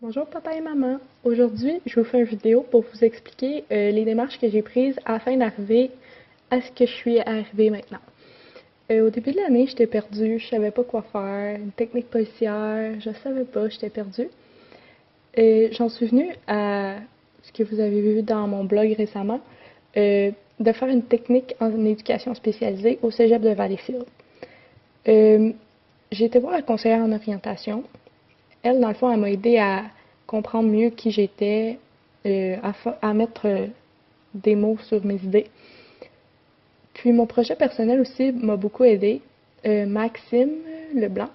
Bonjour papa et maman. Aujourd'hui, je vous fais une vidéo pour vous expliquer les démarches que j'ai prises afin d'arriver à ce que je suis arrivée maintenant. Au début de l'année, j'étais perdue, je savais pas quoi faire, une technique policière, je savais pas, j'étais perdue. J'en suis venue à ce que vous avez vu dans mon blog récemment, de faire une technique en éducation spécialisée au cégep de Valleyfield. J'ai été voir la conseillère en orientation. Elle, dans le fond, elle m'a aidé à comprendre mieux qui j'étais, à mettre des mots sur mes idées. Puis mon projet personnel aussi m'a beaucoup aidé. Maxime Leblanc,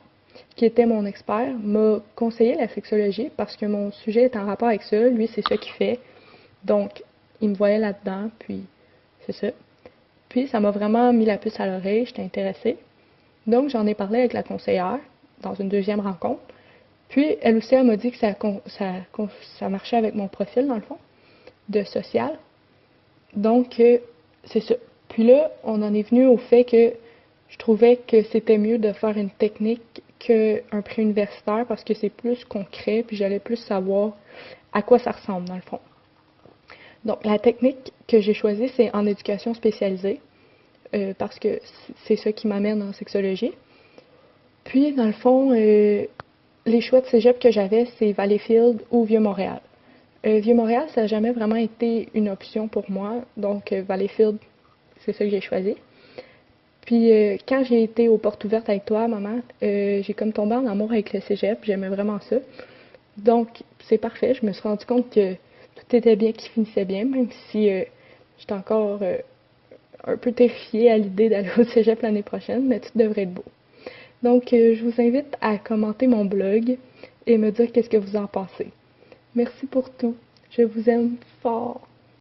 qui était mon expert, m'a conseillé la sexologie parce que mon sujet est en rapport avec ça. Lui, c'est ce qu'il fait. Donc, il me voyait là-dedans, puis c'est ça. Puis ça m'a vraiment mis la puce à l'oreille, j'étais intéressée. Donc, j'en ai parlé avec la conseillère dans une deuxième rencontre. Puis, elle aussi, elle m'a dit que ça marchait avec mon profil, dans le fond, de social. Donc, c'est ça. Puis là, on en est venu au fait que je trouvais que c'était mieux de faire une technique qu'un préuniversitaire parce que c'est plus concret, puis j'allais plus savoir à quoi ça ressemble, dans le fond. Donc, la technique que j'ai choisie, c'est en éducation spécialisée, parce que c'est ça qui m'amène en sexologie. Puis, dans le fond, les choix de cégep que j'avais, c'est Valleyfield ou Vieux-Montréal. Vieux-Montréal, ça n'a jamais vraiment été une option pour moi, donc Valleyfield, c'est ça que j'ai choisi. Puis quand j'ai été aux portes ouvertes avec toi, maman, j'ai comme tombé en amour avec le cégep, j'aimais vraiment ça. Donc c'est parfait, je me suis rendu compte que tout était bien, qui finissait bien, même si j'étais encore un peu terrifiée à l'idée d'aller au cégep l'année prochaine, mais tout devrait être beau. Donc je vous invite à commenter mon blog et me dire qu'est-ce que vous en pensez. Merci pour tout. Je vous aime fort.